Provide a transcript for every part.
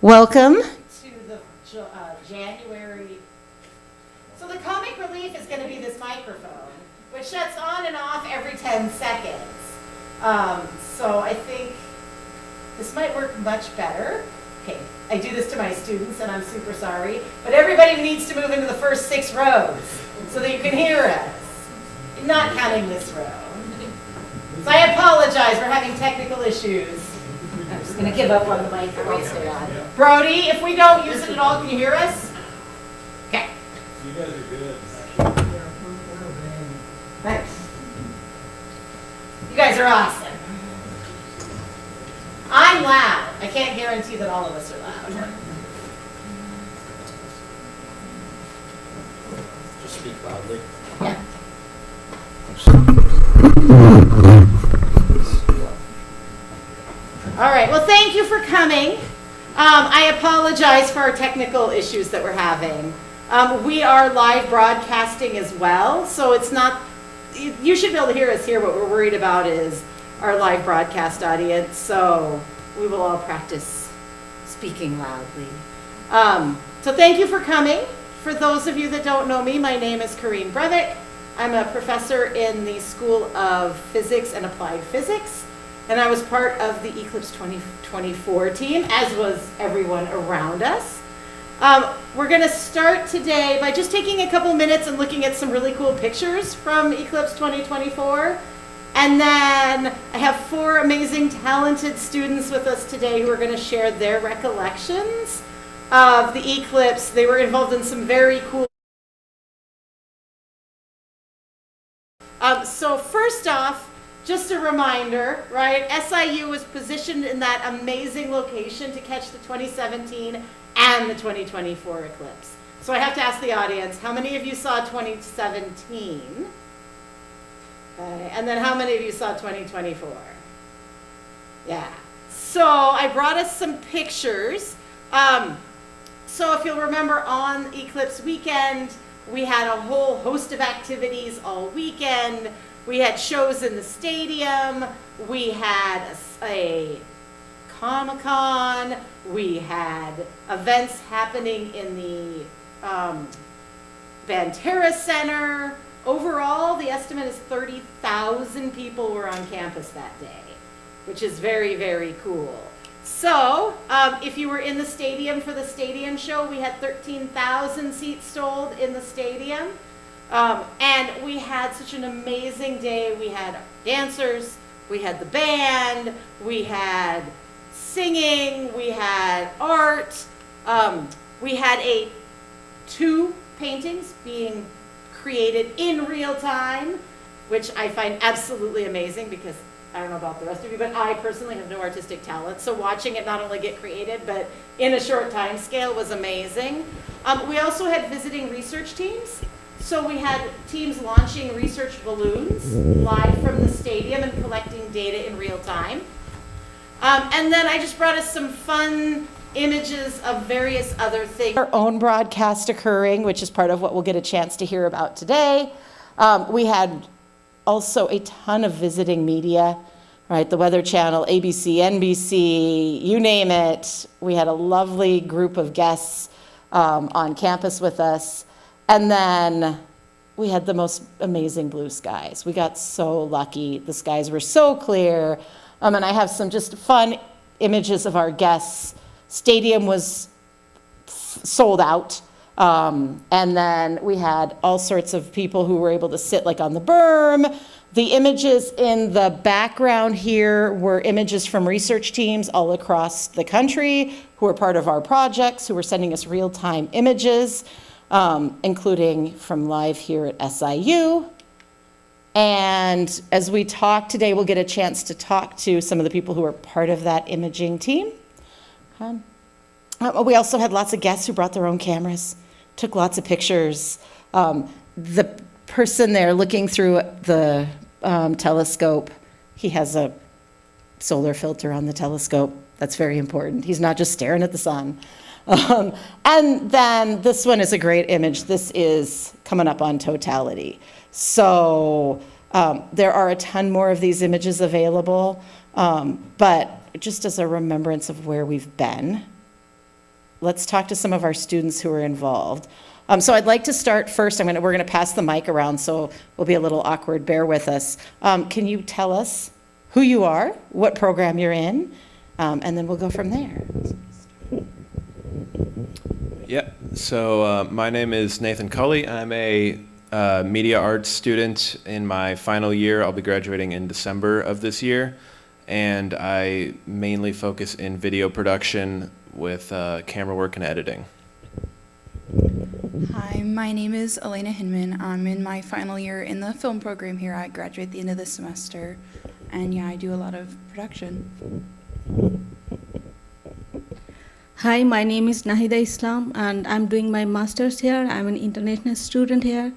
Welcome to the January. So the comic relief is going to be this microphone, which shuts on and off every 10 seconds. So I think this might work much better. Okay, I do this to my students and I'm super sorry, but everybody needs to move into the first 6 rows so that you can hear us, not counting this row. So I apologize, we're having technical issues. I'm just going to give up on the mic and I'll stay on. Brody, if we don't use it at all, can you hear us? Okay. You guys are good. Thanks. You guys are awesome. I'm loud. I can't guarantee that all of us are loud. Just speak loudly. Yeah. All right, well, thank you for coming. I apologize for our technical issues that we're having. We are live broadcasting as well, so it's not, you should be able to hear us here. What we're worried about is our live broadcast audience, so we will all practice speaking loudly. So thank you for coming. For those of you that don't know me, my name is Corinne Brevik. I'm a professor in the School of Physics and Applied Physics. And I was part of the Eclipse 2024 team, as was everyone around us. We're going to start today by just taking a couple minutes and looking at some really cool pictures from Eclipse 2024. And then I have 4 amazing, talented students with us today who are going to share their recollections of the eclipse. They were involved in some very cool. So first off, just a reminder, right? SIU was positioned in that amazing location to catch the 2017 and the 2024 eclipse. So I have to ask the audience, how many of you saw 2017? Okay. And then how many of you saw 2024? Yeah. So I brought us some pictures. So if you'll remember, on eclipse weekend, we had a whole host of activities all weekend. We had shows in the stadium, we had a Comic-Con, we had events happening in the Banterra Center. Overall, the estimate is 30,000 people were on campus that day, which is very, very cool. So, if you were in the stadium for the stadium show, we had 13,000 seats sold in the stadium. And we had such an amazing day. We had dancers, we had the band, we had singing, we had art. We had 2 paintings being created in real time, which I find absolutely amazing because I don't know about the rest of you, but I personally have no artistic talent. So watching it not only get created, but in a short time scale was amazing. We also had visiting research teams. So we had teams launching research balloons live from the stadium and collecting data in real time. And then I just brought us some fun images of various other things. Our own broadcast occurring, which is part of what we'll get a chance to hear about today. We had also a ton of visiting media, right? The Weather Channel, ABC, NBC, you name it. We had a lovely group of guests on campus with us. And then we had the most amazing blue skies. We got so lucky. The skies were so clear. And I have some just fun images of our guests. Stadium was sold out. And then we had all sorts of people who were able to sit like on the berm. The images in the background here were images from research teams all across the country who are part of our projects, who were sending us real-time images. Including from live here at SIU. And as we talk today, we'll get a chance to talk to some of the people who are part of that imaging team. We also had lots of guests who brought their own cameras, took lots of pictures. The person there looking through the telescope, he has a solar filter on the telescope. That's very important. He's not just staring at the sun. And then this one is a great image. This is coming up on totality. So there are a ton more of these images available, but just as a remembrance of where we've been, let's talk to some of our students who are involved. So I'd like to start first. We're going to pass the mic around, so we'll be a little awkward. Bear with us. Can you tell us who you are, what program you're in, and then we'll go from there. Yeah, so my name is Nathan Cully. I'm a media arts student in my final year. I'll be graduating in December of this year, and I mainly focus in video production with camera work and editing. Hi, my name is Elena Hinman. I'm in my final year in the film program here. I graduate at the end of this semester, and yeah, I do a lot of production. Hi, my name is Nahida Islam, and I'm doing my master's here. I'm an international student here,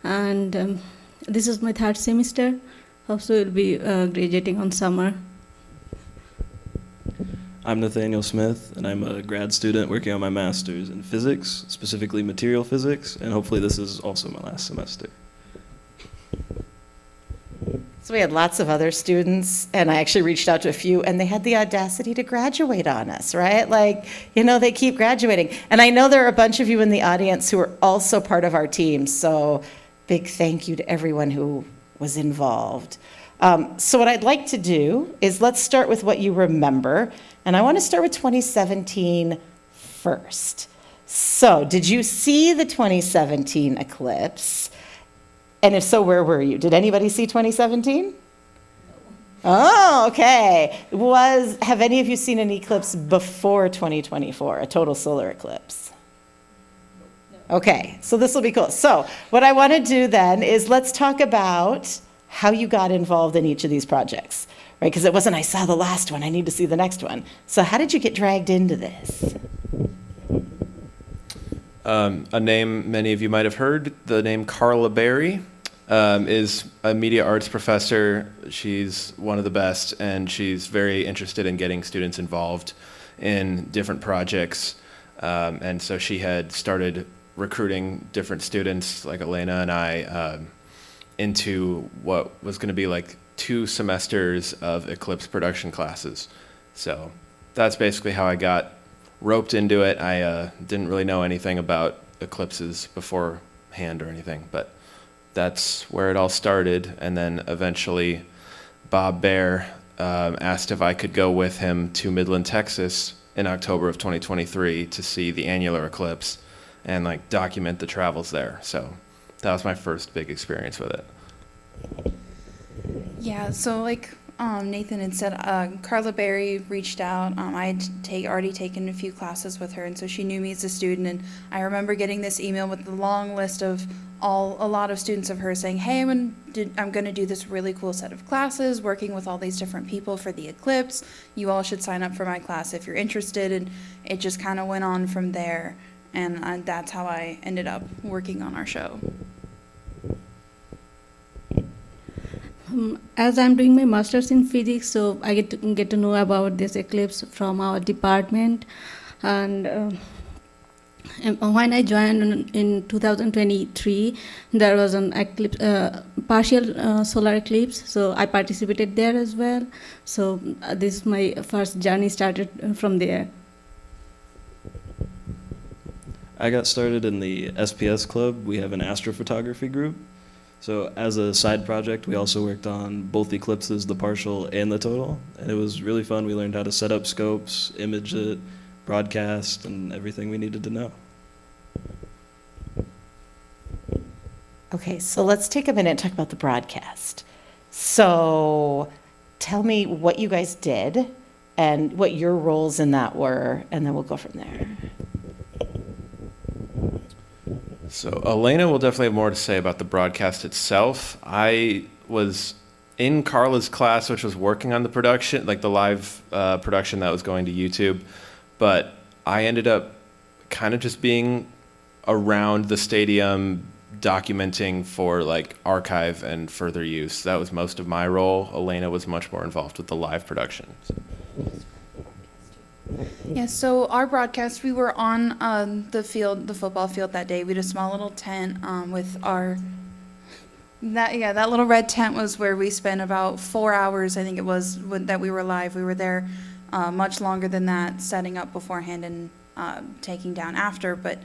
and this is my third semester. Also, will be graduating on summer. I'm Nathaniel Smith, and I'm a grad student working on my master's in physics, specifically material physics, and hopefully this is also my last semester. So we had lots of other students, and I actually reached out to a few, and they had the audacity to graduate on us, right? Like, they keep graduating. And I know there are a bunch of you in the audience who are also part of our team, so big thank you to everyone who was involved. So what I'd like to do is let's start with what you remember, and I want to start with 2017 first. So did you see the 2017 eclipse? And if so, where were you? Did anybody see 2017? No. Oh, okay. Have any of you seen an eclipse before 2024, a total solar eclipse? No. Okay, so this will be cool. So what I want to do then is let's talk about how you got involved in each of these projects, right? Because it wasn't, I saw the last one, I need to see the next one. So how did you get dragged into this? A name many of you might have heard, the name Carla Berry, is a media arts professor. She's one of the best, and she's very interested in getting students involved in different projects. And so she had started recruiting different students, like Elena and I, into what was going to be like 2 semesters of Eclipse production classes. So that's basically how I got roped into it. I didn't really know anything about eclipses beforehand or anything, but that's where it all started. And then eventually Bob Baer asked if I could go with him to Midland, Texas in October of 2023 to see the annular eclipse and document the travels there. So that was my first big experience with it. Yeah, so Nathan had said, Carla Berry reached out. I had already taken a few classes with her, and so she knew me as a student. And I remember getting this email with the long list of a lot of students of hers saying, hey, I'm going to do this really cool set of classes, working with all these different people for the eclipse. You all should sign up for my class if you're interested. And it just kind of went on from there, and that's how I ended up working on our show. As I'm doing my master's in physics, so I get to know about this eclipse from our department. And when I joined in 2023, there was an eclipse, partial solar eclipse, so I participated there as well. So this is my first journey started from there. I got started in the SPS club. We have an astrophotography group. So as a side project, we also worked on both eclipses, the partial and the total, and it was really fun. We learned how to set up scopes, image it, broadcast, and everything we needed to know. Okay, so let's take a minute and talk about the broadcast. So tell me what you guys did and what your roles in that were, and then we'll go from there. So Elena will definitely have more to say about the broadcast itself. I was in Carla's class, which was working on the production, the live production that was going to YouTube, but I ended up kind of just being around the stadium documenting for archive and further use. That was most of my role. Elena was much more involved with the live production. Yeah, so our broadcast, we were on the football field that day. We had a small little tent with that little red tent was where we spent about 4 hours, I think it was, that we were live. We were there much longer than that, setting up beforehand and taking down after. But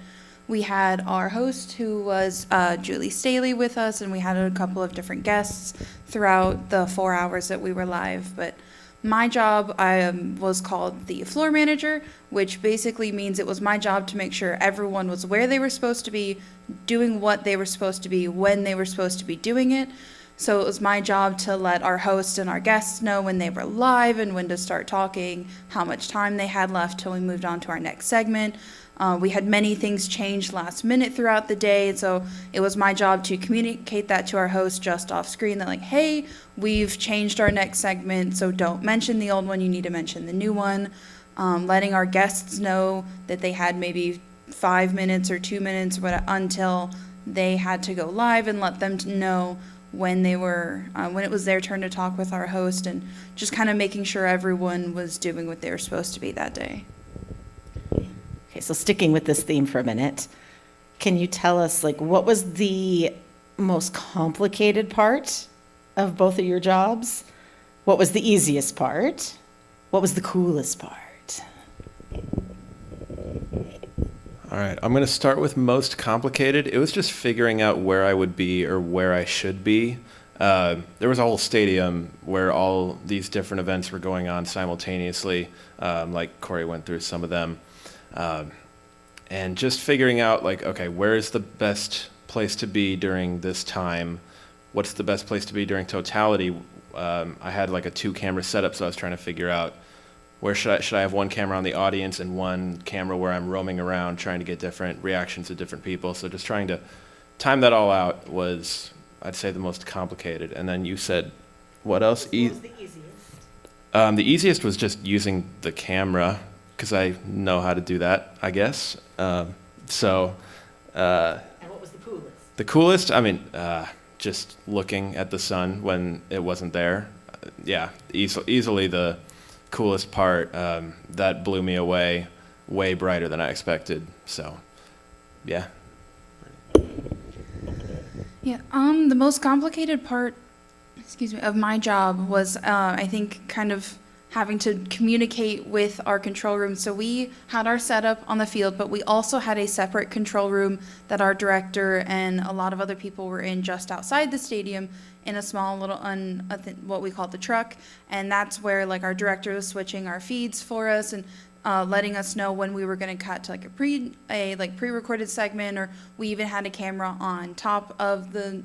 we had our host, who was Julie Staley, with us, and we had a couple of different guests throughout the 4 hours that we were live. But my job, I was called the floor manager, which basically means it was my job to make sure everyone was where they were supposed to be, doing what they were supposed to be, when they were supposed to be doing it. So it was my job to let our host and our guests know when they were live and when to start talking, how much time they had left till we moved on to our next segment. We had many things change last minute throughout the day, so it was my job to communicate that to our host just off screen, that like, hey, we've changed our next segment, so don't mention the old one, you need to mention the new one. Letting our guests know that they had maybe 5 minutes or 2 minutes until they had to go live, and let them know when they were when it was their turn to talk with our host, and just kind of making sure everyone was doing what they were supposed to be that day. Okay, so sticking with this theme for a minute, can you tell us, like, what was the most complicated part of both of your jobs? What was the easiest part? What was the coolest part? All right, I'm going to start with most complicated. It was just figuring out where I would be or where I should be. There was a whole stadium where all these different events were going on simultaneously, like Corey went through some of them. And just figuring out, like, okay, where is the best place to be during this time? What's the best place to be during totality? I had like a 2-camera setup, so I was trying to figure out where should I have one camera on the audience and one camera where I'm roaming around trying to get different reactions of different people. So just trying to time that all out was, I'd say, the most complicated. And then you said, what else? What was the easiest? The easiest was just using the camera, because I know how to do that, I guess. And what was the coolest? The coolest, I mean, just looking at the sun when it wasn't there. Yeah, easily the coolest part. That blew me away, way brighter than I expected. So, yeah. Yeah, the most complicated part, of my job was, I think, kind of having to communicate with our control room. So we had our setup on the field, but we also had a separate control room that our director and a lot of other people were in just outside the stadium in a small little, what we call the truck. And that's where, like, our director was switching our feeds for us and letting us know when we were going to cut to like a pre-recorded segment, or we even had a camera on top of the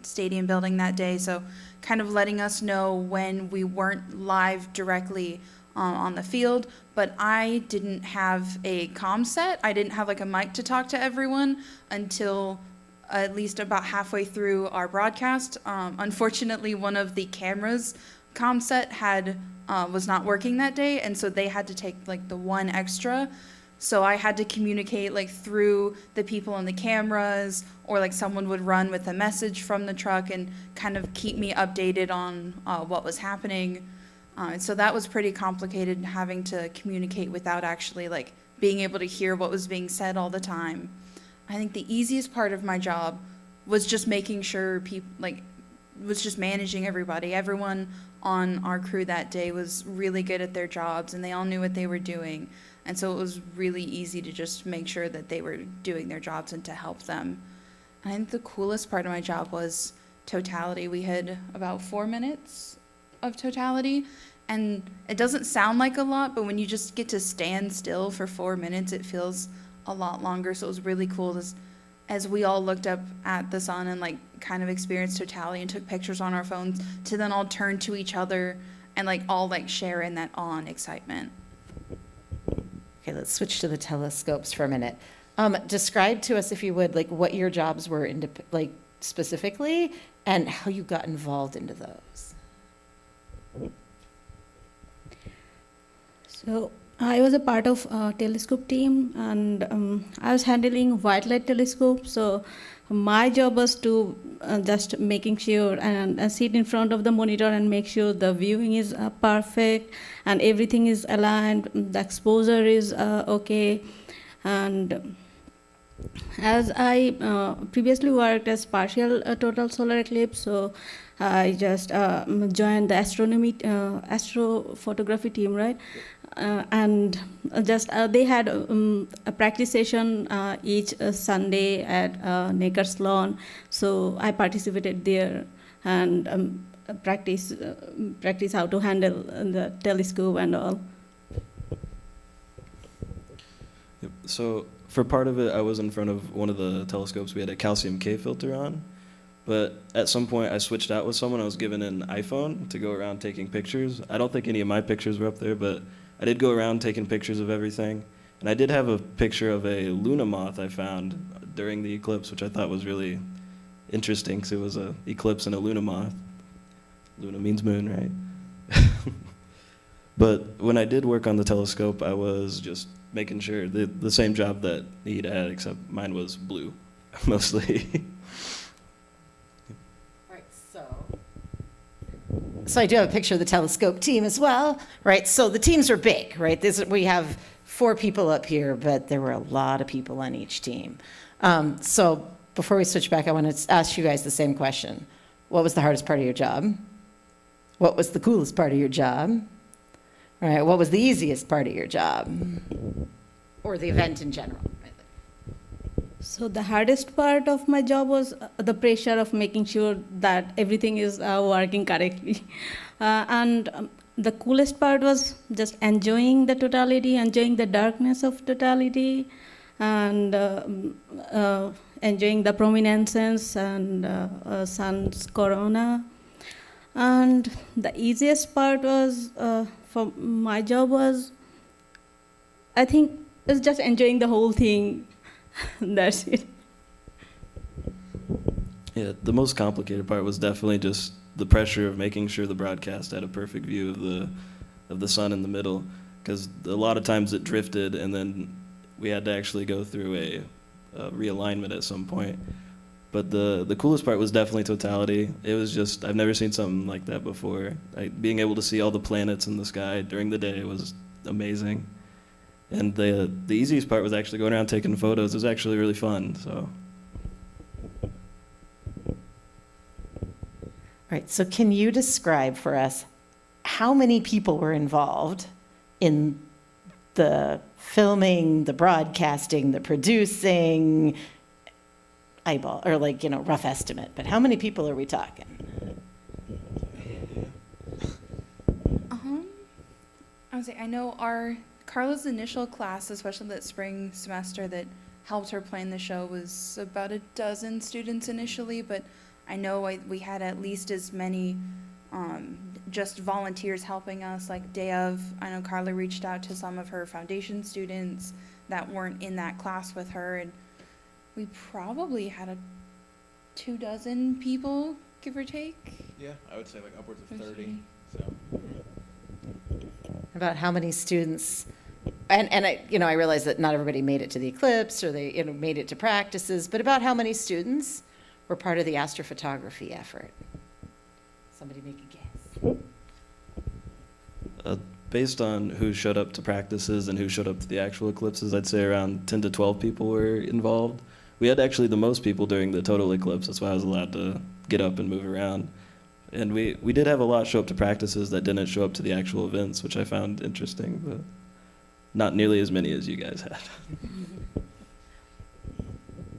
stadium building that day. So kind of letting us know when we weren't live directly on the field. But I didn't have a comm set. I didn't have like a mic to talk to everyone until at least about halfway through our broadcast. Unfortunately, one of the cameras comm set was not working that day, and so they had to take like the one extra. So I had to communicate like through the people on the cameras, or like someone would run with a message from the truck and kind of keep me updated on what was happening. So that was pretty complicated, having to communicate without actually like being able to hear what was being said all the time. I think the easiest part of my job was just making sure was just managing everybody. Everyone on our crew that day was really good at their jobs, and they all knew what they were doing. And so it was really easy to just make sure that they were doing their jobs and to help them. And I think the coolest part of my job was totality. We had about 4 minutes of totality, and it doesn't sound like a lot, but when you just get to stand still for 4 minutes, it feels a lot longer. So it was really cool as we all looked up at the sun and like kind of experienced totality and took pictures on our phones, to then all turn to each other and like all like share in that awe and excitement. Okay, let's switch to the telescopes for a minute. Describe to us, if you would, like what your jobs were specifically, and how you got involved into those. So I was a part of a telescope team, and I was handling white light telescope. So my job was to just making sure and sit in front of the monitor and make sure the viewing is perfect and everything is aligned, the exposure is okay. And as I previously worked as partial total solar eclipse, so I just joined the astrophotography team, right? and just they had a practice session each Sunday at Nakers Lawn, so I participated there and practice how to handle the telescope and all. Yep. So for part of it, I was in front of one of the telescopes. We had a calcium K filter on, but at some point I switched out with someone. I was given an iPhone to go around taking pictures. I don't think any of my pictures were up there, but I did go around taking pictures of everything. And I did have a picture of a Luna moth I found during the eclipse, which I thought was really interesting because it was an eclipse and a Luna moth. Luna means moon, right? But when I did work on the telescope, I was just making sure the same job that he'd had, except mine was blue, mostly. Right, so I do have a picture of the telescope team as well, right? So the teams are big, right? We have 4 people up here, but there were a lot of people on each team. So before we switch back, I want to ask you guys the same question. What was the hardest part of your job? What was the coolest part of your job? All right, what was the easiest part of your job? Or the event in general? So the hardest part of my job was the pressure of making sure that everything is working correctly. And the coolest part was just enjoying the totality, enjoying the darkness of totality, and enjoying the prominences and sun's corona. And the easiest part was, for my job was, I think, it's just enjoying the whole thing. That's it. Yeah, the most complicated part was definitely just the pressure of making sure the broadcast had a perfect view of the sun in the middle, because a lot of times it drifted, and then we had to actually go through a realignment at some point. But the coolest part was definitely totality. It was just, I've never seen something like that before. Being able to see all the planets in the sky during the day was amazing. And the easiest part was actually going around taking photos. It was actually really fun. So. All right, so can you describe for us how many people were involved in the filming, the broadcasting, the producing, eyeball, or rough estimate, but how many people are we talking? I would say, I know Carla's initial class, especially that spring semester that helped her plan the show, was about 12 students initially, but I know we had at least as many just volunteers helping us, like day of. I know Carla reached out to some of her foundation students that weren't in that class with her, and we probably had 24 people, give or take. Yeah, I would say like upwards of 30. So. About how many students, and I realize that not everybody made it to the eclipse or they made it to practices, but about how many students were part of the astrophotography effort? Somebody make a guess. Based on who showed up to practices and who showed up to the actual eclipses, I'd say around 10 to 12 people were involved. We had actually the most people during the total eclipse. That's why I was allowed to get up and move around. And we did have a lot show up to practices that didn't show up to the actual events, which I found interesting, but not nearly as many as you guys had.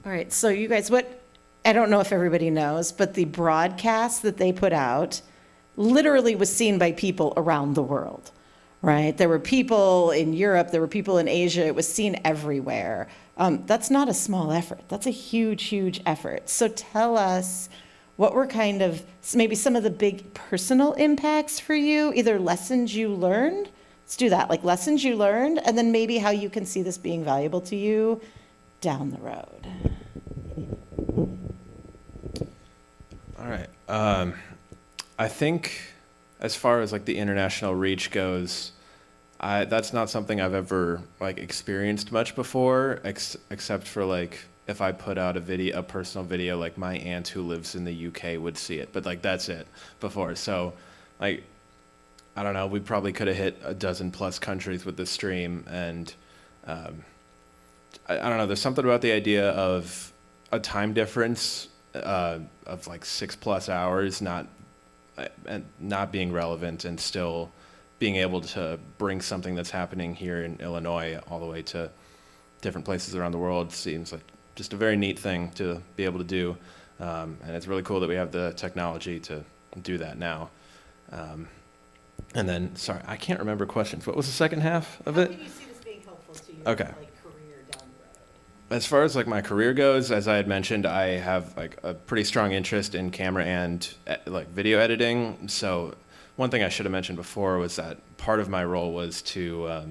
All right, so you guys, I don't know if everybody knows, but the broadcast that they put out literally was seen by people around the world, right? There were people in Europe, there were people in Asia, it was seen everywhere. That's not a small effort, that's a huge, huge effort. So tell us, what were kind of maybe some of the big personal impacts for you, either lessons you learned? Let's do that, like lessons you learned, and then maybe how you can see this being valuable to you down the road. All right. I think as far as like the international reach goes, that's not something I've ever like experienced much before, except for like if I put out a personal video, like my aunt who lives in the UK would see it, but like that's it before. So like, I don't know, we probably could have hit 12+ countries with the stream, and I don't know, there's something about the idea of a time difference of like 6+ hours not being relevant and still being able to bring something that's happening here in Illinois all the way to different places around the world seems like just a very neat thing to be able to do. And it's really cool that we have the technology to do that now. And then, sorry, I can't remember questions. What was the second half of How it? can you see this being helpful to your Okay. like career down the road? As far as like my career goes, as I had mentioned, I have like a pretty strong interest in camera and like video editing. So one thing I should have mentioned before was that part of my role was to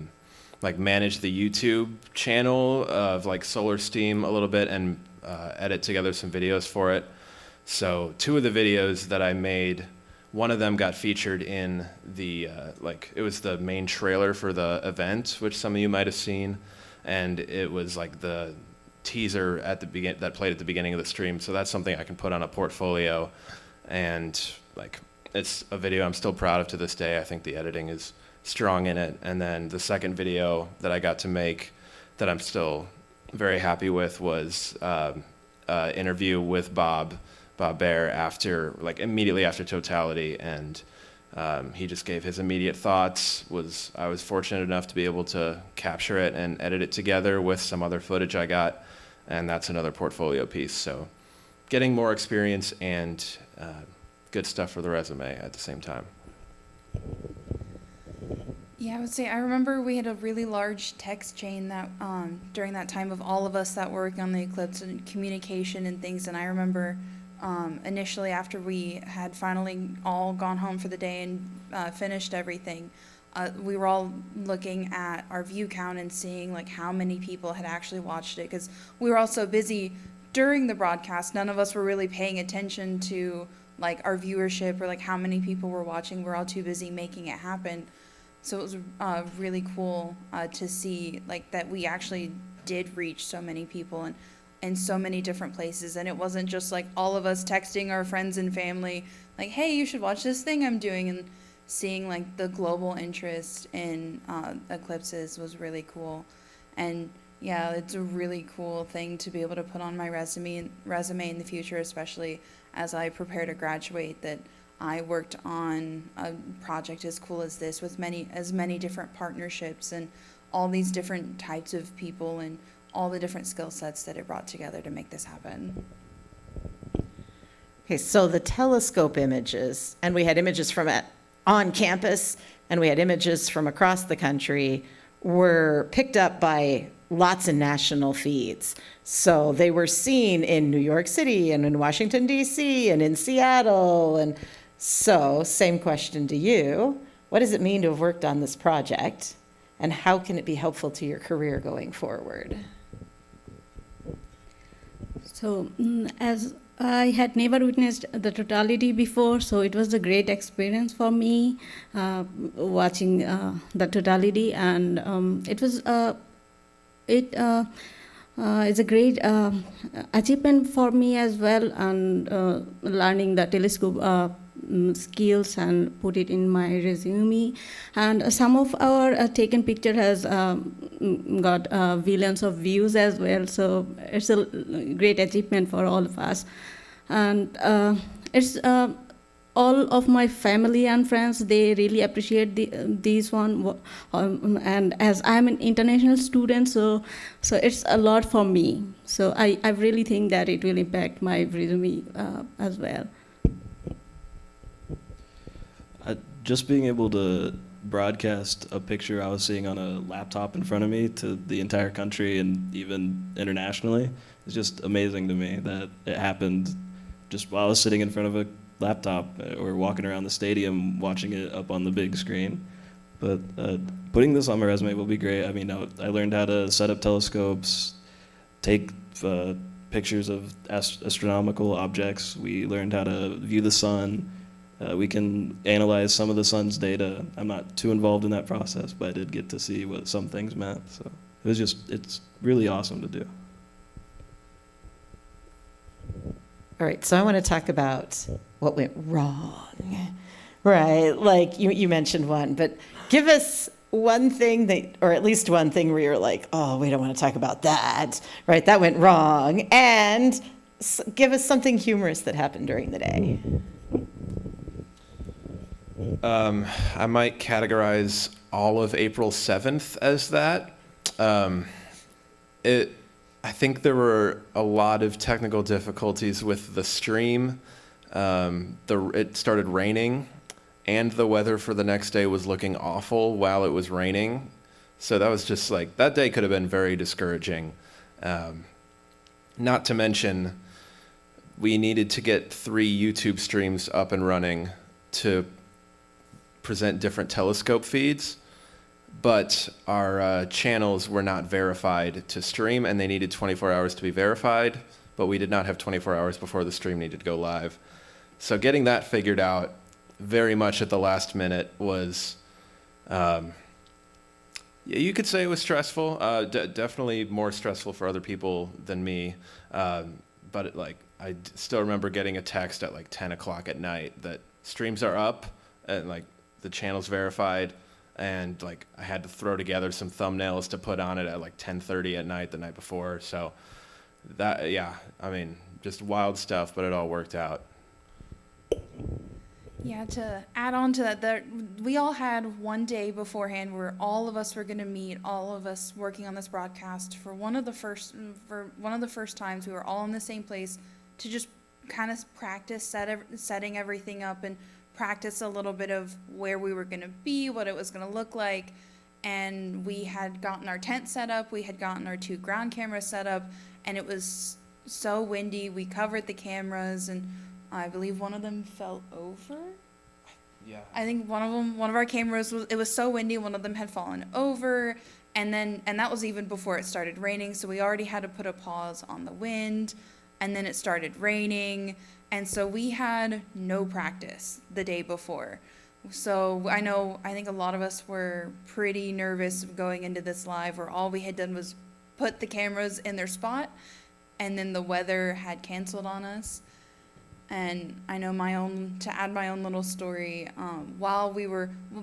like manage the YouTube channel of like SolarSTEAM a little bit and edit together some videos for it. So 2 of the videos that I made, one of them got featured in the like it was the main trailer for the event, which some of you might have seen, and it was like the teaser at the begin that played at the beginning of the stream. So that's something I can put on a portfolio, and like it's a video I'm still proud of to this day. I think the editing is strong in it. And then the second video that I got to make that I'm still very happy with was interview with Bob Baer after, like immediately after Totality, and he just gave his immediate thoughts. I was fortunate enough to be able to capture it and edit it together with some other footage I got, and that's another portfolio piece. So getting more experience and good stuff for the resume at the same time. Yeah, I would say I remember we had a really large text chain that during that time of all of us that worked on the Eclipse and communication and things. And I remember initially after we had finally all gone home for the day and finished everything, we were all looking at our view count and seeing like how many people had actually watched it, because we were all so busy during the broadcast. None of us were really paying attention to like our viewership or like how many people were watching. We're all too busy making it happen. So it was really cool to see like that we actually did reach so many people and in so many different places. And it wasn't just like all of us texting our friends and family like, hey, you should watch this thing I'm doing, and seeing like the global interest in eclipses was really cool. And yeah, it's a really cool thing to be able to put on my resume in the future, especially as I prepare to graduate, that I worked on a project as cool as this with as many different partnerships and all these different types of people and all the different skill sets that it brought together to make this happen. Okay, so the telescope images, and we had images from on campus, and we had images from across the country, were picked up by lots of national feeds. So they were seen in New York City and in Washington, D.C., and in Seattle. And so, same question to you. What does it mean to have worked on this project, and how can it be helpful to your career going forward? So, as I had never witnessed the totality before, so it was a great experience for me watching the totality, and it was it's a great achievement for me as well, and learning the telescope skills and put it in my resume. And some of our taken picture has got billions of views as well, so it's a great achievement for all of us. And it's all of my family and friends, they really appreciate these one, and as I'm an international student, so it's a lot for me. So I really think that it will impact my resume as well. Just being able to broadcast a picture I was seeing on a laptop in front of me to the entire country and even internationally is just amazing to me that it happened just while I was sitting in front of a laptop or walking around the stadium watching it up on the big screen. But putting this on my resume will be great. I mean, I learned how to set up telescopes, take pictures of astronomical objects. We learned how to view the sun. We can analyze some of the sun's data. I'm not too involved in that process, but I did get to see what some things meant. So it's really awesome to do. All right, so I want to talk about what went wrong, right? Like you mentioned one, but give us one thing or at least one thing where you're like, oh, we don't want to talk about that, right? That went wrong. And give us something humorous that happened during the day. I might categorize all of April 7th as that. I think there were a lot of technical difficulties with the stream. It started raining, and the weather for the next day was looking awful while it was raining. So that was just like, that day could have been very discouraging. Not to mention, we needed to get 3 YouTube streams up and running to present different telescope feeds, but our channels were not verified to stream, and they needed 24 hours to be verified, but we did not have 24 hours before the stream needed to go live. So getting that figured out very much at the last minute was, you could say it was stressful, definitely more stressful for other people than me, but I still remember getting a text at like 10 o'clock at night that streams are up and like the channel's verified, and like I had to throw together some thumbnails to put on it at like 10:30 at night the night before. So that, yeah, I mean, just wild stuff, but it all worked out. Yeah, to add on to that, we all had one day beforehand where all of us were going to meet, all of us working on this broadcast for one of the first times. We were all in the same place to just kind of practice setting everything up and practice a little bit of where we were going to be, what it was going to look like. And we had gotten our tent set up, we had gotten our 2 ground cameras set up, and it was so windy. We covered the cameras, and I believe one of them fell over. Yeah. I think one of our cameras it was so windy, one of them had fallen over, and that was even before it started raining, so we already had to put a pause on the wind, and then it started raining, and so we had no practice the day before. So I think a lot of us were pretty nervous going into this live, where all we had done was put the cameras in their spot, and then the weather had canceled on us. And I know to add my own little story,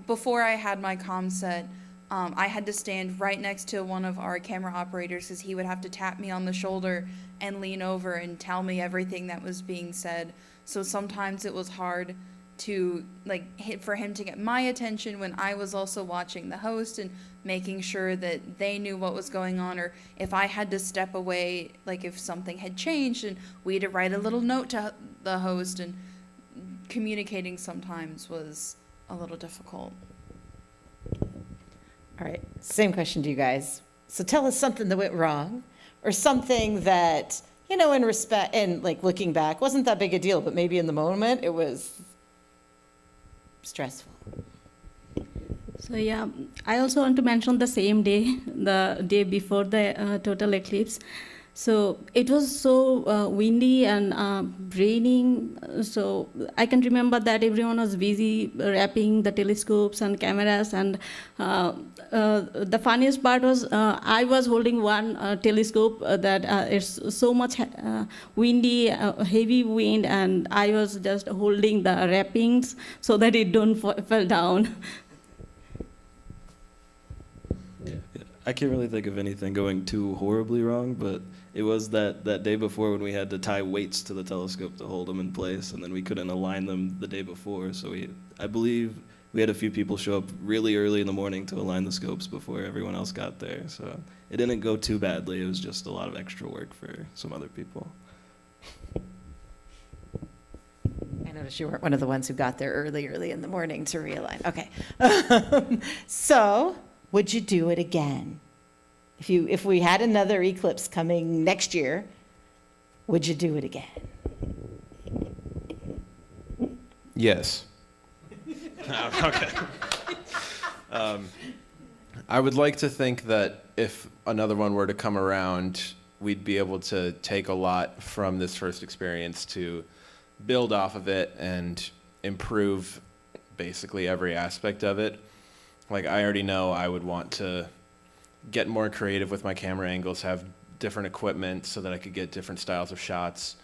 before I had my comm set, I had to stand right next to one of our camera operators because he would have to tap me on the shoulder and lean over and tell me everything that was being said. So sometimes it was hard to for him to get my attention when I was also watching the host and making sure that they knew what was going on, or if I had to step away, like if something had changed and we had to write a little note to the host, and communicating sometimes was a little difficult. All right, same question to you guys. So tell us something that went wrong, or something that, in looking back, wasn't that big a deal, but maybe in the moment it was stressful. So yeah, I also want to mention the same day, the day before the total eclipse. So it was so windy and raining. So I can remember that everyone was busy wrapping the telescopes and cameras. And the funniest part was I was holding one telescope that it's so much windy, heavy wind, and I was just holding the wrappings so that it don't fall down. I can't really think of anything going too horribly wrong, but it was that day before when we had to tie weights to the telescope to hold them in place, and then we couldn't align them the day before. So I believe we had a few people show up really early in the morning to align the scopes before everyone else got there. So it didn't go too badly. It was just a lot of extra work for some other people. I noticed you weren't one of the ones who got there early in the morning to realign. Okay. So, would you do it again? If we had another eclipse coming next year, would you do it again? Yes. Okay. I would like to think that if another one were to come around, we'd be able to take a lot from this first experience to build off of it and improve basically every aspect of it. Like, I already know I would want to get more creative with my camera angles, have different equipment so that I could get different styles of shots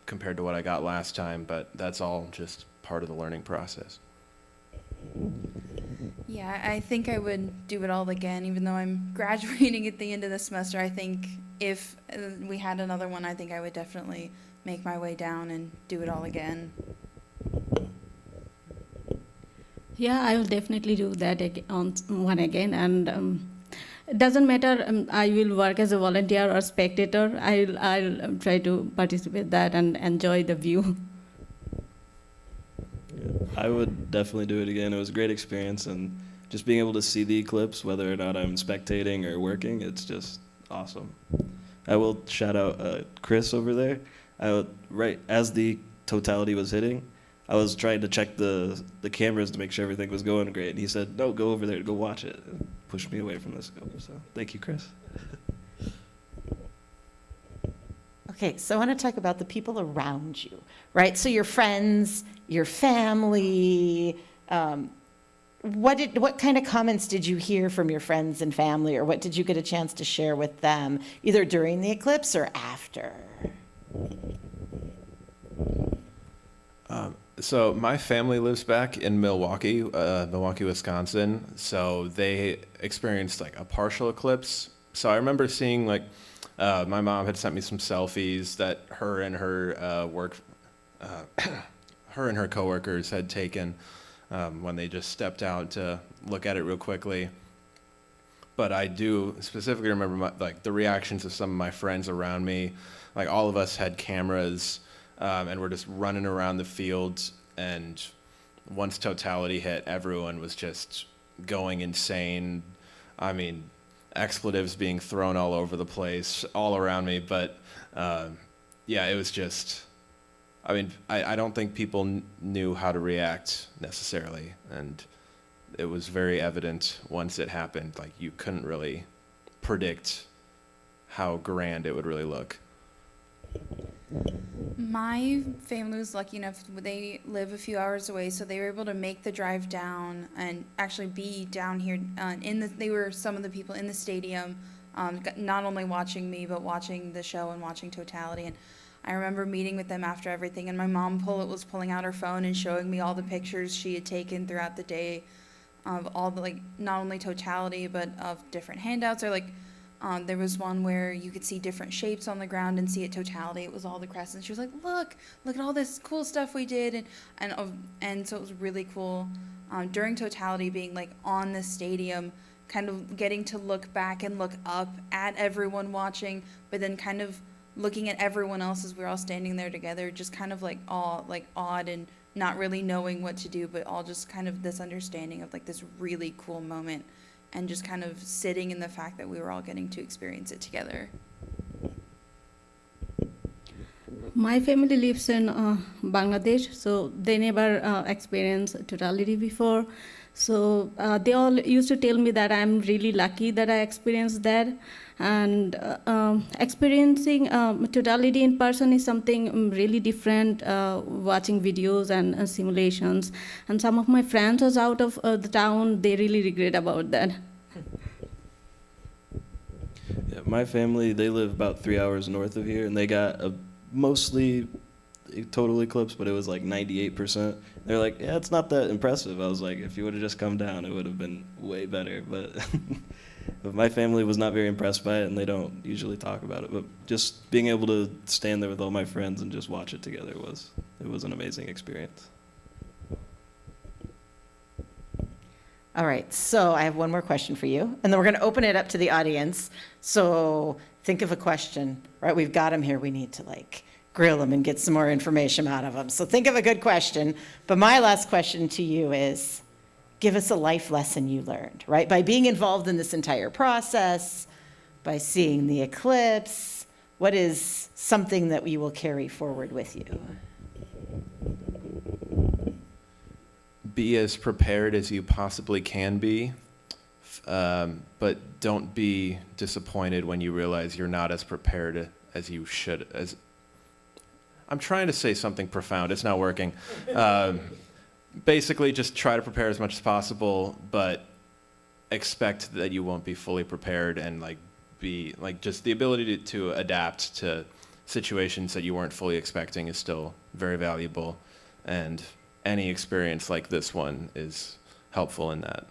compared to what I got last time, but that's all just part of the learning process. Yeah, I think I would do it all again, even though I'm graduating at the end of the semester. I think if we had another one, I think I would definitely make my way down and do it all again. Yeah, I will definitely do that on one again, and it doesn't matter. I will work as a volunteer or spectator. I'll try to participate that and enjoy the view. I would definitely do it again. It was a great experience, and just being able to see the eclipse, whether or not I'm spectating or working, it's just awesome. I will shout out Chris over there. Right as the totality was hitting, I was trying to check the cameras to make sure everything was going great, and he said, "No, go over there, go watch it," and pushed me away from the scope. So thank you, Chris. Okay, so I want to talk about the people around you, right? So your friends, your family. What kind of comments did you hear from your friends and family, or what did you get a chance to share with them, either during the eclipse or after? So my family lives back in Milwaukee, Wisconsin. So they experienced like a partial eclipse. So I remember seeing like my mom had sent me some selfies that her and her her and her coworkers had taken when they just stepped out to look at it real quickly. But I do specifically remember the reactions of some of my friends around me. Like all of us had cameras. And we're just running around the fields, and once totality hit, everyone was just going insane. I mean, expletives being thrown all over the place, all around me. But yeah, it was just, I mean, I don't think people knew how to react necessarily. And it was very evident once it happened. Like, you couldn't really predict how grand it would really look. My family was lucky enough, they live a few hours away, so they were able to make the drive down and actually be down here. They were some of the people in the stadium, not only watching me, but watching the show and watching totality. And I remember meeting with them after everything, and my mom was pulling out her phone and showing me all the pictures she had taken throughout the day of all the, like, not only totality, but of different handouts, or like, there was one where you could see different shapes on the ground and see it totality. It was all the crescents. She was like, look at all this cool stuff we did. And so it was really cool during totality, being like on the stadium, kind of getting to look back and look up at everyone watching, but then kind of looking at everyone else as we're all standing there together, just kind of like awed and not really knowing what to do, but all just kind of this understanding of like this really cool moment. And just kind of sitting in the fact that we were all getting to experience it together. My family lives in Bangladesh, so they never experienced totality before. So they all used to tell me that I'm really lucky that I experienced that. And experiencing totality in person is something really different, watching videos and simulations. And some of my friends was out of the town, they really regret about that. Yeah, my family, they live about 3 hours north of here, and they got a mostly total eclipse, but it was like 98%. They're like, yeah, it's not that impressive. I was like, if you would have just come down, it would have been way better. But but my family was not very impressed by it, and they don't usually talk about it. But just being able to stand there with all my friends and just watch it together was an amazing experience. All right, so I have one more question for you, and then we're going to open it up to the audience. So think of a question, right? We've got them here. We need to grill them and get some more information out of them. So think of a good question. But my last question to you is, give us a life lesson you learned, right? By being involved in this entire process, by seeing the eclipse, what is something that we will carry forward with you? Be as prepared as you possibly can be, but don't be disappointed when you realize you're not as prepared as you should. I'm trying to say something profound. It's not working. Basically, just try to prepare as much as possible, but expect that you won't be fully prepared, and just the ability to adapt to situations that you weren't fully expecting is still very valuable, and any experience like this one is helpful in that.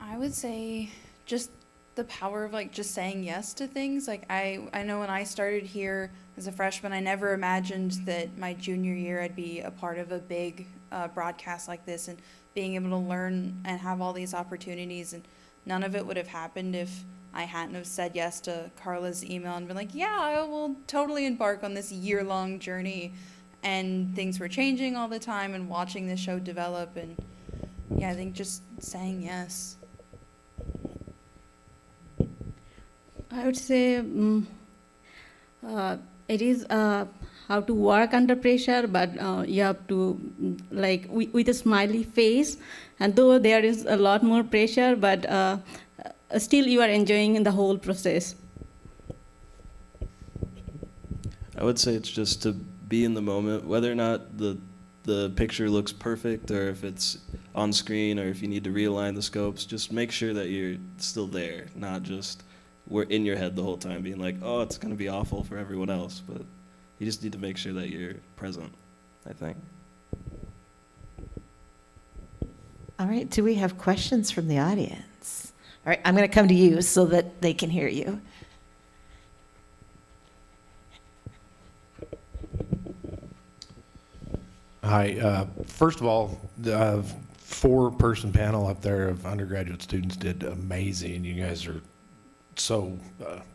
I would say just the power of like just saying yes to things. Like I know when I started here as a freshman, I never imagined that my junior year I'd be a part of a big broadcast like this and being able to learn and have all these opportunities. And none of it would have happened if I hadn't have said yes to Carla's email and been like, yeah, I will totally embark on this year-long journey. And things were changing all the time and watching the show develop. And yeah, I think just saying yes. I would say it is how to work under pressure, but you have to like with a smiley face. And though there is a lot more pressure, but still you are enjoying the whole process. I would say it's just to be in the moment, whether or not the picture looks perfect or if it's on screen or if you need to realign the scopes, just make sure that you're still there, not just we're in your head the whole time being like, oh, it's going to be awful for everyone else. But you just need to make sure that you're present, I think. All right, do we have questions from the audience? All right, I'm going to come to you so that they can hear you. Hi. First of all, the four-person panel up there of undergraduate students did amazing. You guys are so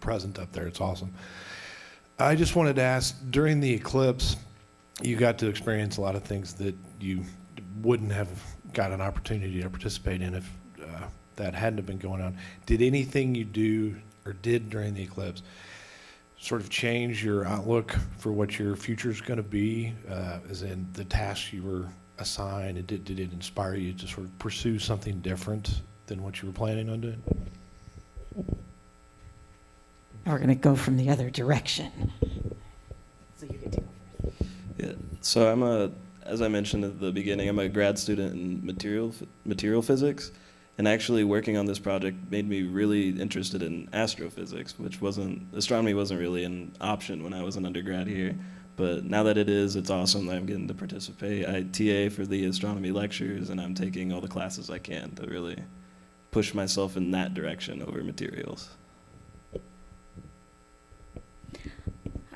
present up there. It's awesome. I just wanted to ask, during the eclipse, you got to experience a lot of things that you wouldn't have got an opportunity to participate in if that hadn't have been going on. Did anything you do or did during the eclipse sort of change your outlook for what your future is going to be, as in the tasks you were assigned? And did it inspire you to sort of pursue something different than what you were planning on doing? We're going to go from the other direction. So you get to go first. Yeah. So as I mentioned at the beginning, I'm a grad student in material physics, and actually working on this project made me really interested in astrophysics, astronomy wasn't really an option when I was an undergrad here. But now that it is, it's awesome that I'm getting to participate. I TA for the astronomy lectures, and I'm taking all the classes I can to really push myself in that direction over materials.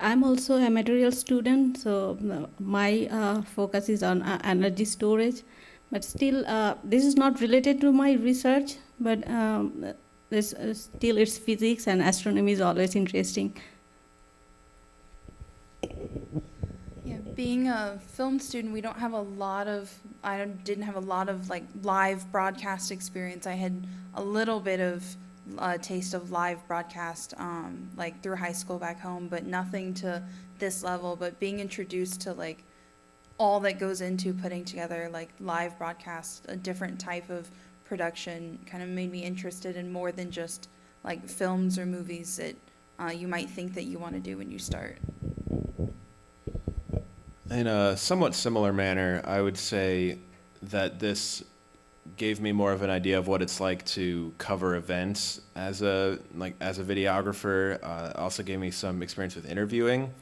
I'm also a material student, so my focus is on energy storage. But still, this is not related to my research, but still it's physics, and astronomy is always interesting. Yeah, being a film student, I didn't have a lot of like live broadcast experience. I had a little bit of taste of live broadcast like through high school back home, but nothing to this level. But being introduced to like all that goes into putting together like live broadcast, a different type of production, kind of made me interested in more than just like films or movies that you might think that you want to do when you start. In a somewhat similar manner, I would say that this gave me more of an idea of what it's like to cover events as a videographer. Also gave me some experience with interviewing,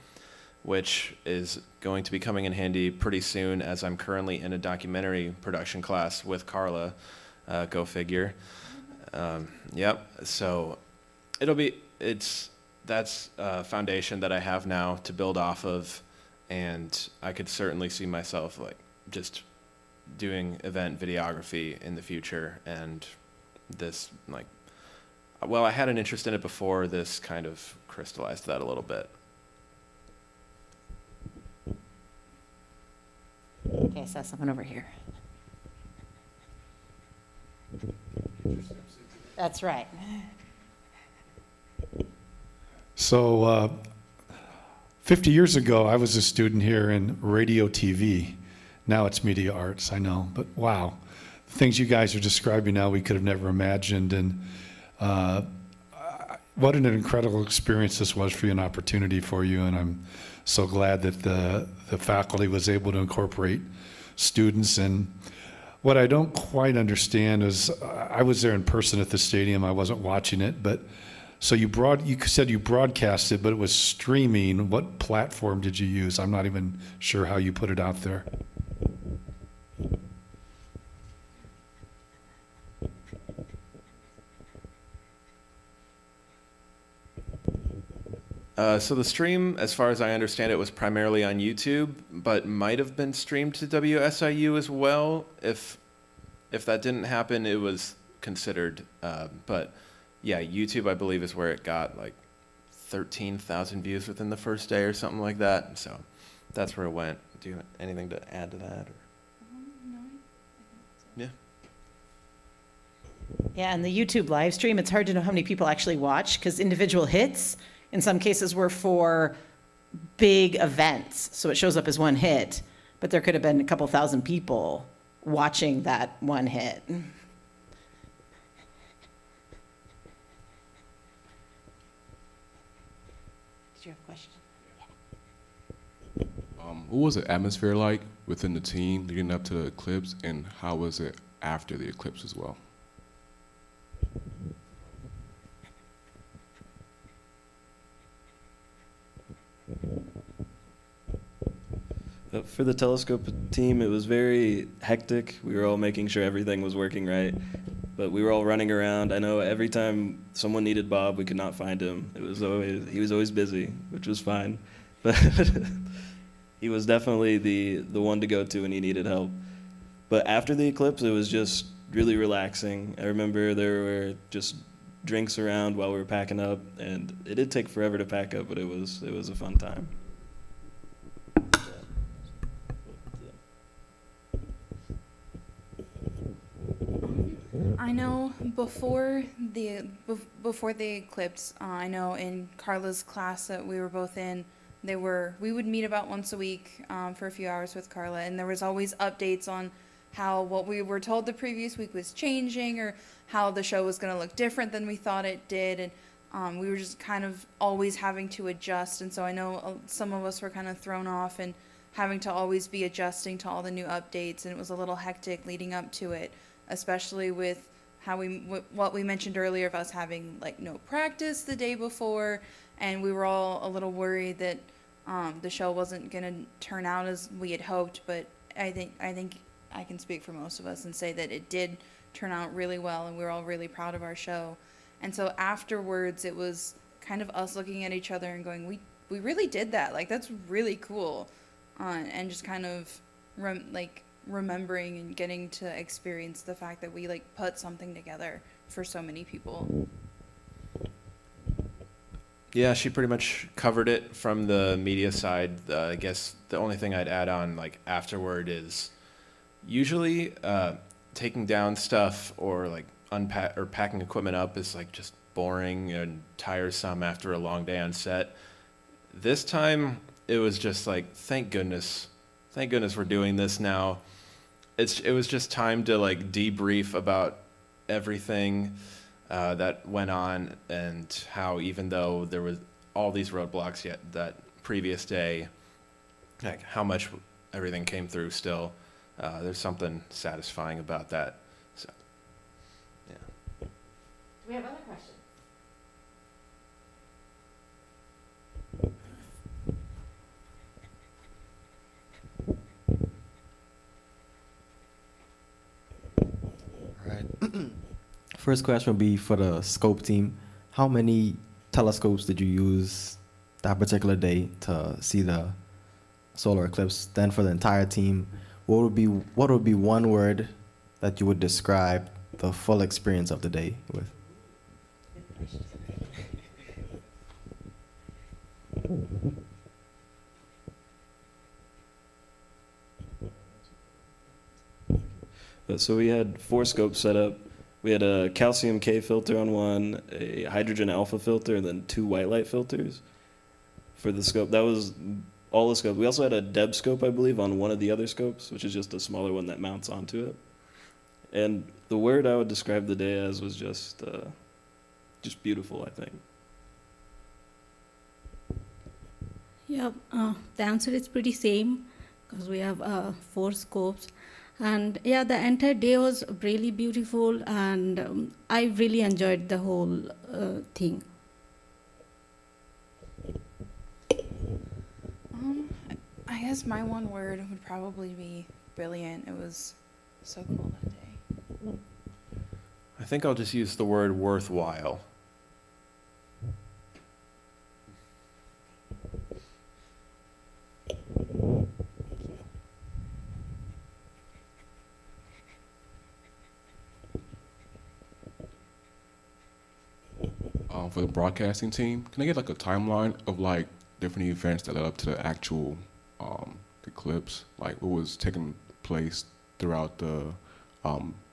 which is going to be coming in handy pretty soon, as I'm currently in a documentary production class with Carla. Go figure. Yep. So that's a foundation that I have now to build off of, and I could certainly see myself like just doing event videography in the future. And this I had an interest in it before. This kind of crystallized that a little bit. Okay, I saw someone over here. That's right. So 50 years ago, I was a student here in radio TV. Now it's media arts, I know, but wow. The things you guys are describing now, we could have never imagined. And what an incredible experience this was for you, an opportunity for you. And I'm so glad that the faculty was able to incorporate students. And what I don't quite understand is, I was there in person at the stadium, I wasn't watching it, but so you said you broadcasted, but it was streaming. What platform did you use? I'm not even sure how you put it out there. So the stream, as far as I understand it, was primarily on YouTube, but might have been streamed to WSIU as well. If that didn't happen, it was considered. But yeah, YouTube, I believe, is where it got like 13,000 views within the first day or something like that. So that's where it went. Do you have anything to add to that? Or? Yeah. Yeah, and the YouTube live stream, it's hard to know how many people actually watch because individual hits, in some cases, were for big events. So it shows up as one hit, but there could have been a couple thousand people watching that one hit. Did you have a question? What was the atmosphere like within the team leading up to the eclipse, and how was it after the eclipse as well? For the telescope team, it was very hectic. We were all making sure everything was working right, but we were all running around. I know every time someone needed Bob, we could not find him. He was always busy, which was fine, but he was definitely the one to go to when he needed help. But after the eclipse, it was just really relaxing. I remember there were just drinks around while we were packing up, and it did take forever to pack up, but it was a fun time. I know before the eclipse, I know in Carla's class that we were both in, we would meet about once a week for a few hours with Carla, and there was always updates on how what we were told the previous week was changing, or how the show was going to look different than we thought it did, and we were just kind of always having to adjust. And so I know some of us were kind of thrown off and having to always be adjusting to all the new updates, and it was a little hectic leading up to it, especially with how what we mentioned earlier of us having like no practice the day before, and we were all a little worried that the show wasn't going to turn out as we had hoped. But I think I can speak for most of us and say that it did turn out really well, and we were all really proud of our show. And so afterwards, it was kind of us looking at each other and going, we really did that. Like, that's really cool. And just kind of remembering and getting to experience the fact that we like put something together for so many people. Yeah, she pretty much covered it from the media side. I guess the only thing I'd add on like afterward is usually taking down stuff or like packing equipment up is like just boring and tiresome after a long day on set. This time it was just like, thank goodness we're doing this now. It was just time to like debrief about everything that went on, and how even though there was all these roadblocks yet that previous day, like how much everything came through still. There's something satisfying about that. So, yeah. Do we have other questions? All right. First question would be for the scope team. How many telescopes did you use that particular day to see the solar eclipse? Then for the entire team, what would be one word that you would describe the full experience of the day with? So we had 4 scopes set up. We had a calcium K filter on one, a hydrogen alpha filter, and then 2 white light filters for the scope. That was all the scopes. We also had a Deb scope, I believe, on one of the other scopes, which is just a smaller one that mounts onto it. And the word I would describe the day as was just beautiful, I think. Yeah, the answer is pretty same because we have 4 scopes. And yeah, the entire day was really beautiful, and I really enjoyed the whole thing. I guess my one word would probably be brilliant. It was so cool that day. I think I'll just use the word worthwhile. for the broadcasting team. Can I get like a timeline of like different events that led up to the actual eclipse? Like what was taking place throughout the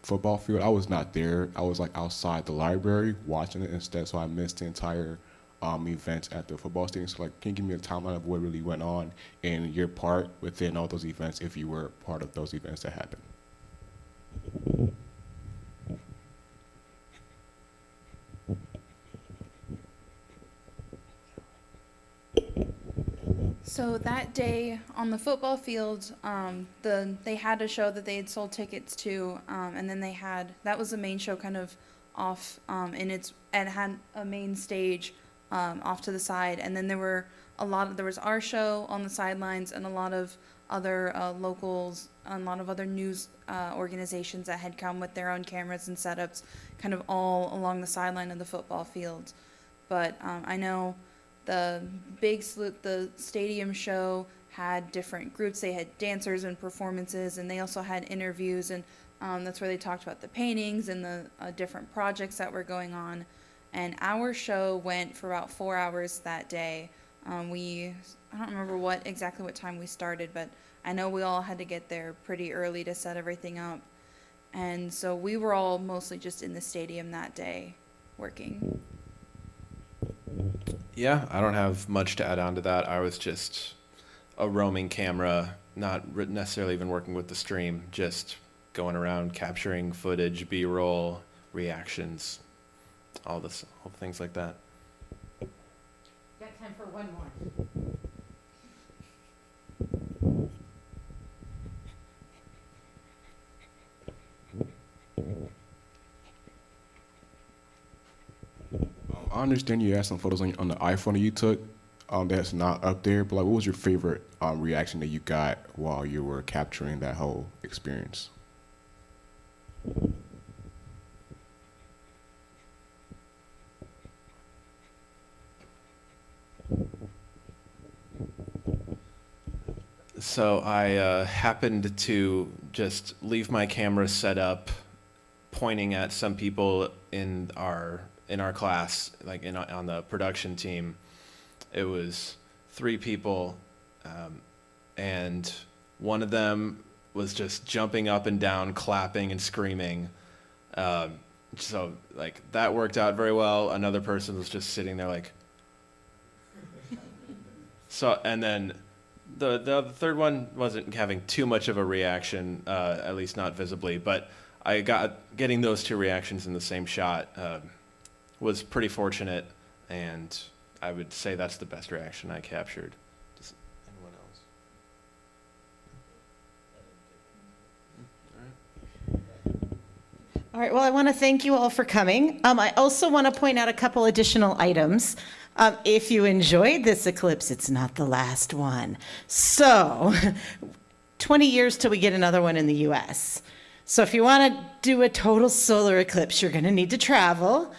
football field? I was not there. I was like outside the library watching it instead, so I missed the entire events at the football stadium. So like, can you give me a timeline of what really went on and your part within all those events if you were part of those events that happened? So that day on the football field, they had a show that they had sold tickets to, and then that was the main show kind of off, and it had a main stage off to the side, and then there was our show on the sidelines and a lot of other locals, a lot of other news organizations that had come with their own cameras and setups, kind of all along the sideline of the football field. But I know the stadium show had different groups. They had dancers and performances, and they also had interviews, and that's where they talked about the paintings and the different projects that were going on. And our show went for about 4 hours that day. I don't remember exactly what time we started, but I know we all had to get there pretty early to set everything up. And so we were all mostly just in the stadium that day working. Yeah, I don't have much to add on to that. I was just a roaming camera, not necessarily even working with the stream, just going around capturing footage, B-roll, reactions, all things like that. Got time for one more. I understand you had some photos on the iPhone that you took that's not up there, but like, what was your favorite reaction that you got while you were capturing that whole experience? So I happened to just leave my camera set up, pointing at some people in our class, like on the production team. It was 3 people, and one of them was just jumping up and down, clapping and screaming. So like that worked out very well. Another person was just sitting there like. So and then the third one wasn't having too much of a reaction, at least not visibly, but I getting those 2 reactions in the same shot was pretty fortunate, and I would say that's the best reaction I captured. Does anyone else? All right, well, I want to thank you all for coming. I also want to point out a couple additional items. If you enjoyed this eclipse, it's not the last one. So, 20 years till we get another one in the US. So if you want to do a total solar eclipse, you're going to need to travel.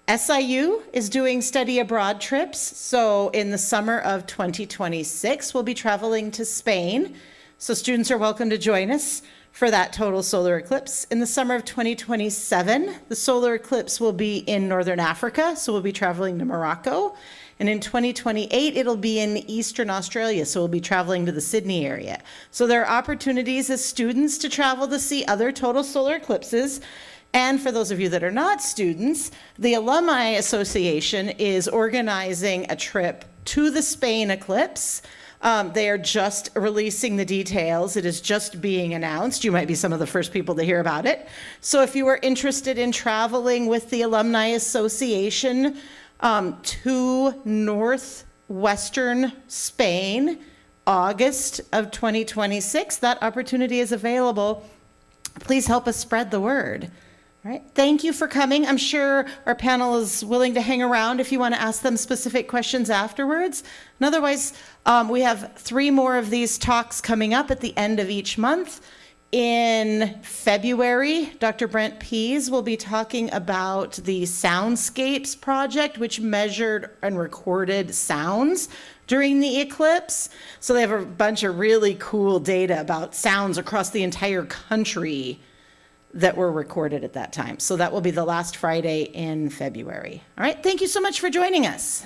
SIU is doing study abroad trips. So in the summer of 2026, we'll be traveling to Spain. So students are welcome to join us for that total solar eclipse. In the summer of 2027, the solar eclipse will be in Northern Africa. So we'll be traveling to Morocco. And in 2028, it'll be in Eastern Australia. So we'll be traveling to the Sydney area. So there are opportunities as students to travel to see other total solar eclipses. And for those of you that are not students, the Alumni Association is organizing a trip to the Spain eclipse. They are just releasing the details. It is just being announced. You might be some of the first people to hear about it. So if you are interested in traveling with the Alumni Association to northwestern Spain, August of 2026, that opportunity is available. Please help us spread the word. All right. Thank you for coming. I'm sure our panel is willing to hang around if you want to ask them specific questions afterwards. And otherwise, we have 3 more of these talks coming up at the end of each month. In February, Dr. Brent Pease will be talking about the Soundscapes project, which measured and recorded sounds during the eclipse. So they have a bunch of really cool data about sounds across the entire country that were recorded at that time. So that will be the last Friday in February. All right, thank you so much for joining us.